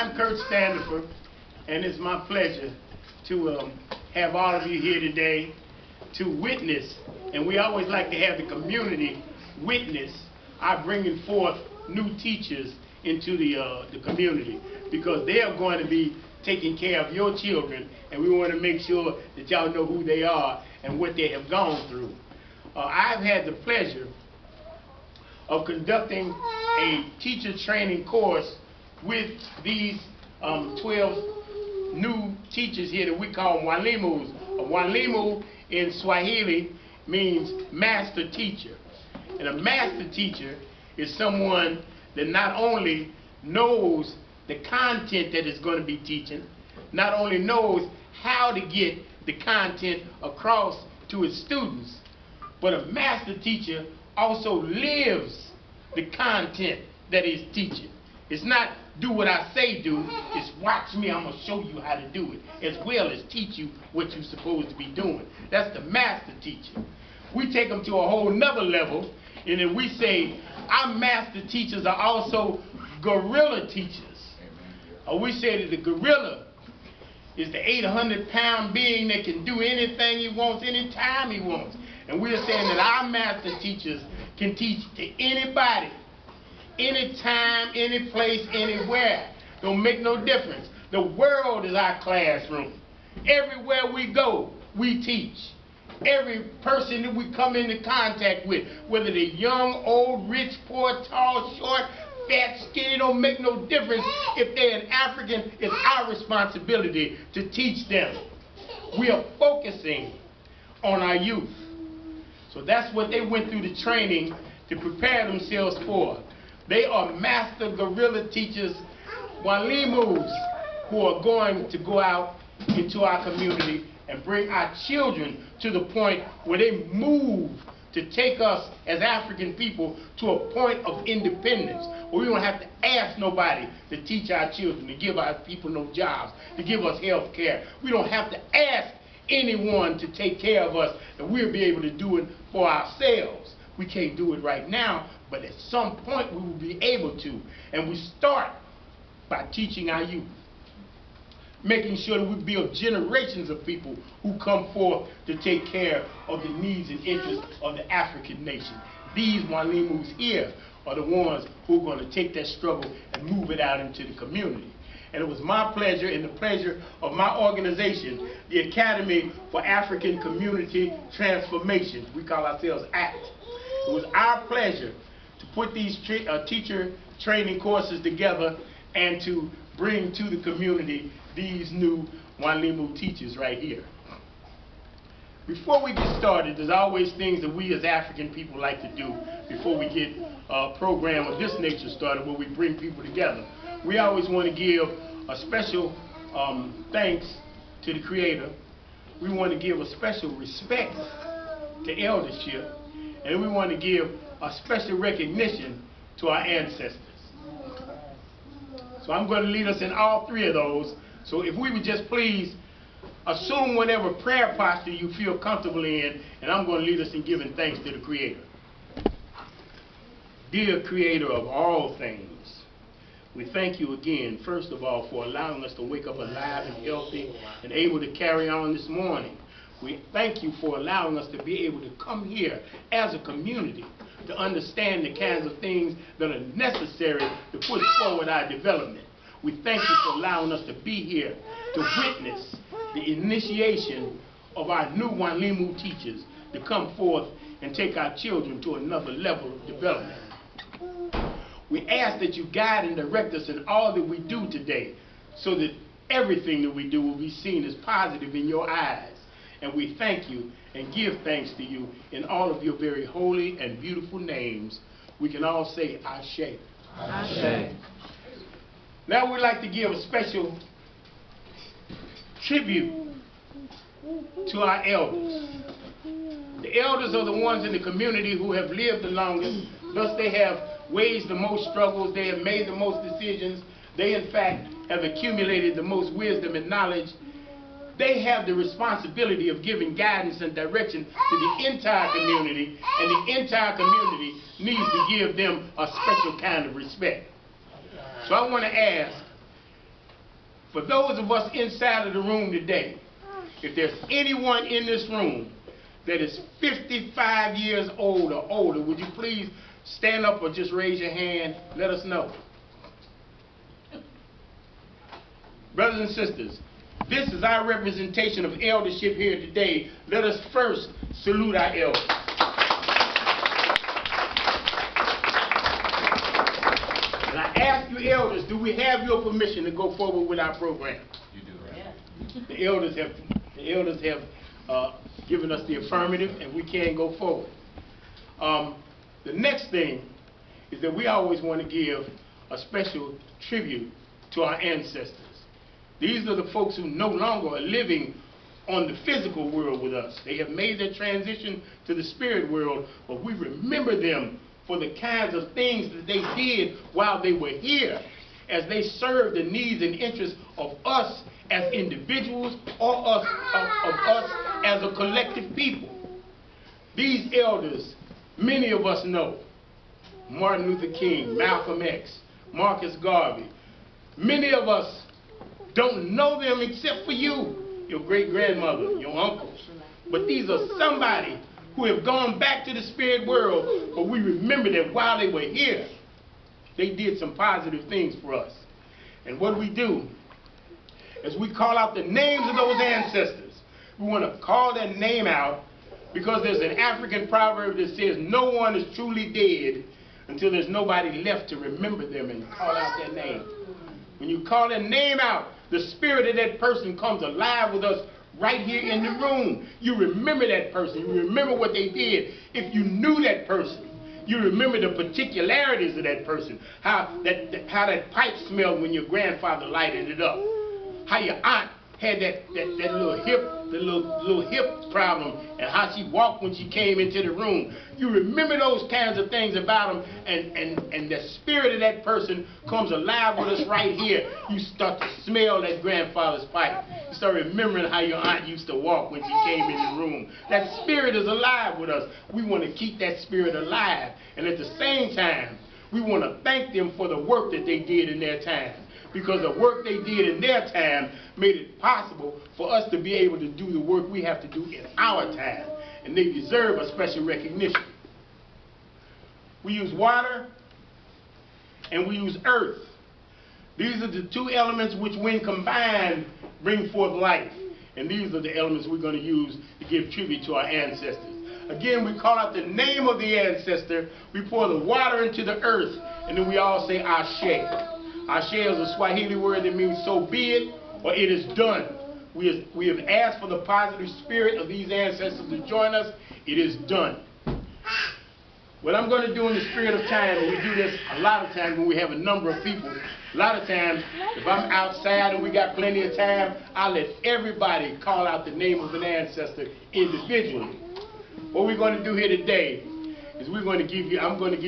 I'm Kurt Standifer, and it's my pleasure to have all of you here today to witness, and we always like to have the community witness our bringing forth new teachers into the community, because they are going to be taking care of your children, and we want to make sure that y'all know who they are and what they have gone through. I've had the pleasure of conducting a teacher training course with these 12 new teachers here that we call Mwalimus. A Mwalimu in Swahili means master teacher. And a master teacher is someone that not only knows the content that is going to be teaching, not only knows how to get the content across to his students, but a master teacher also lives the content that he's teaching. It's not do what I say do, it's watch me, I'm going to show you how to do it, as well as teach you what you're supposed to be doing. That's the master teacher. We take them to a whole nother level, and then we say our master teachers are also gorilla teachers. We say that the gorilla is the 800-pound being that can do anything he wants, anytime he wants. And we're saying that our master teachers can teach to anybody, anytime, any place, anywhere. Don't make no difference. The world is our classroom. Everywhere we go, we teach. Every person that we come into contact with, whether they're young, old, rich, poor, tall, short, fat, skinny, don't make no difference. If they're an African, it's our responsibility to teach them. We are focusing on our youth. So that's what they went through the training to prepare themselves for. They are master gorilla teachers, Mwalimus, who are going to go out into our community and bring our children to the point where they move to take us as African people to a point of independence, where we don't have to ask nobody to teach our children, to give our people no jobs, to give us health care. We don't have to ask anyone to take care of us, and we'll be able to do it for ourselves. We can't do it right now, but at some point we will be able to. And we start by teaching our youth, making sure that we build generations of people who come forth to take care of the needs and interests of the African nation. These Mwalimus here are the ones who are going to take that struggle and move it out into the community. And it was my pleasure and the pleasure of my organization, the Academy for African Community Transformation. We call ourselves Aact. It was our pleasure to put these teacher training courses together and to bring to the community these new Mwalimu teachers right here. Before we get started, there's always things that we as African people like to do before we get a program of this nature started, where we bring people together. We always want to give a special thanks to the Creator. We want to give a special respect to eldership, and we want to give a special recognition to our ancestors. So I'm going to lead us in all three of those. So if we would just please assume whatever prayer posture you feel comfortable in, and I'm going to lead us in giving thanks to the Creator. Dear Creator of all things, we thank you again, first of all, for allowing us to wake up alive and healthy and able to carry on this morning. We thank you for allowing us to be able to come here as a community to understand the kinds of things that are necessary to push forward our development. We thank you for allowing us to be here to witness the initiation of our new Mwalimu teachers to come forth and take our children to another level of development. We ask that you guide and direct us in all that we do today, so that everything that we do will be seen as positive in your eyes. And we thank you and give thanks to you in all of your very holy and beautiful names. We can all say Ashe. Ashe. Now we'd like to give a special tribute to our elders. The elders are the ones in the community who have lived the longest, thus they have waged the most struggles, they have made the most decisions, they in fact have accumulated the most wisdom and knowledge. They have the responsibility of giving guidance and direction to the entire community, and the entire community needs to give them a special kind of respect. So I want to ask For those of us inside of the room today, if there's anyone in this room that is 55 years old or older, would you please stand up or just raise your hand? Let us know. Brothers and sisters, this is our representation of eldership here today. Let us first salute our elders. And I ask you elders, do we have your permission to go forward with our program? You do, right? Yeah. The elders have given us the affirmative, and we can go forward. The next thing is that we always want to give a special tribute to our ancestors. These are the folks who no longer are living on the physical world with us. They have made their transition to the spirit world, but we remember them for the kinds of things that they did while they were here, as they served the needs and interests of us as individuals or of us as a collective people. These elders, many of us know. Martin Luther King, Malcolm X, Marcus Garvey. Many of us don't know them except for you, your great-grandmother, your uncles. But these are somebody who have gone back to the spirit world, but we remember that while they were here, they did some positive things for us. And what we do is we call out the names of those ancestors. We want to call their name out because there's an African proverb that says no one is truly dead until there's nobody left to remember them and call out their name. When you call their name out, the spirit of that person comes alive with us right here in the room. You remember that person. You remember what they did. If you knew that person, you remember the particularities of that person. How that pipe smelled when your grandfather lighted it up. How your aunt had that little hip problem, and how she walked when she came into the room. You remember those kinds of things about them, and the spirit of that person comes alive with us right here. You start to smell that grandfather's pipe. You start remembering how your aunt used to walk when she came in the room. That spirit is alive with us. We want to keep that spirit alive, and at the same time, we want to thank them for the work that they did in their time. Because the work they did in their time made it possible for us to be able to do the work we have to do in our time. And they deserve a special recognition. We use water and we use earth. These are the two elements which, when combined, bring forth life. And these are the elements we're going to use to give tribute to our ancestors. Again, we call out the name of the ancestor, we pour the water into the earth, and then we all say Ashe. Ashe is a Swahili word that means so be it, or it is done. We have asked for the positive spirit of these ancestors to join us. It is done. What I'm going to do in the spirit of time, and we do this a lot of times when we have a number of people, a lot of times, if I'm outside and we got plenty of time, I'll let everybody call out the name of an ancestor individually. What we're going to do here today is I'm going to give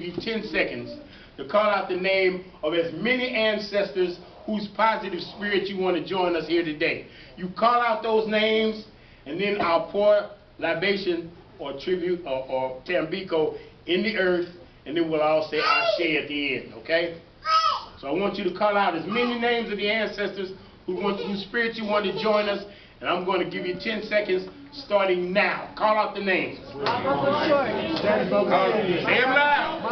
you 10 seconds to call out the name of as many ancestors whose positive spirit you want to join us here today. You call out those names, and then I'll pour libation or tribute or tambiko in the earth, and then we'll all say Ashe at the end, okay? So I want you to call out as many names of the ancestors whose spirit you want to join us, and I'm going to give you 10 seconds starting now. Call out the names. Say them loud.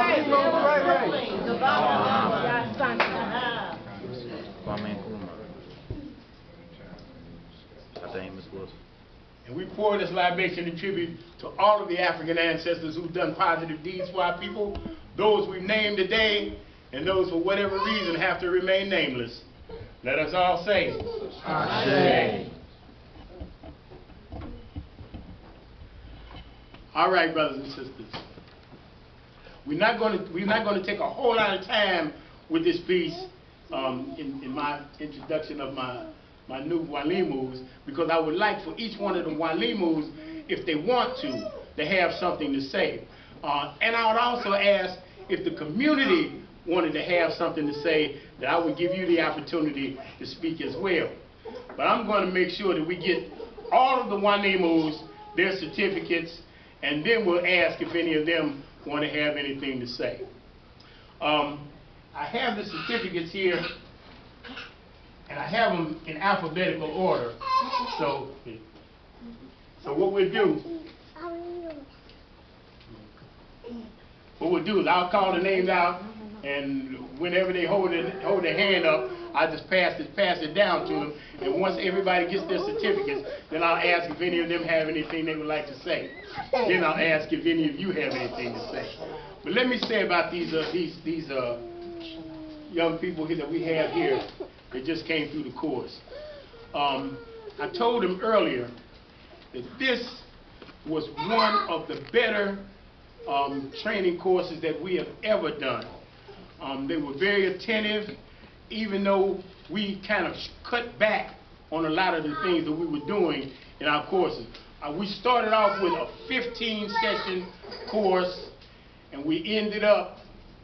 And we pour this libation in tribute to all of the African ancestors who've done positive deeds for our people, those we've named today, and those for whatever reason have to remain nameless. Let us all say, Ashe. All right, brothers and sisters. We're not going to take a whole lot of time with this piece in my introduction of my new Mwalimus, because I would like for each one of the Mwalimus, if they want to have something to say. And I would also ask if the community wanted to have something to say, that I would give you the opportunity to speak as well. But I'm going to make sure that we get all of the Mwalimus their certificates, and then we'll ask if any of them want to have anything to say. I have the certificates here and I have them in alphabetical order. So what we'll do is I'll call the names out, and whenever they hold their hand up, I just pass it down to them. And once everybody gets their certificates, then I'll ask if any of them have anything they would like to say. Then I'll ask if any of you have anything to say. But let me say about these young people here that we have here that just came through the course. I told them earlier that this was one of the better training courses that we have ever done. They were very attentive, even though we kind of cut back on a lot of the things that we were doing in our courses. We started off with a 15-session course, and we ended up,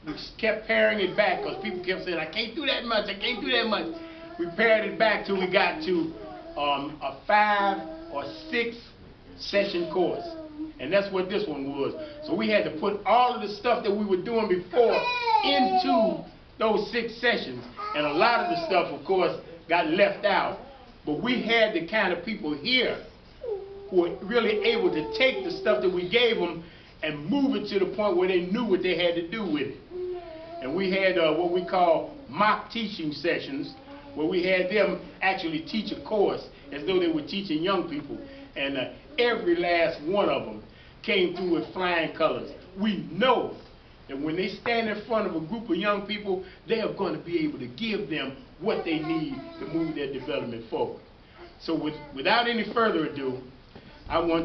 we kept paring it back because people kept saying, I can't do that much, I can't do that much. We pared it back till we got to a 5 or 6 session course. And that's what this one was. So we had to put all of the stuff that we were doing before into those 6 sessions. And a lot of the stuff, of course, got left out. But we had the kind of people here who were really able to take the stuff that we gave them and move it to the point where they knew what they had to do with it. And we had what we call mock teaching sessions, where we had them actually teach a course as though they were teaching young people. And every last one of them came through with flying colors. We know that when they stand in front of a group of young people, they are going to be able to give them what they need to move their development forward. So without any further ado, I want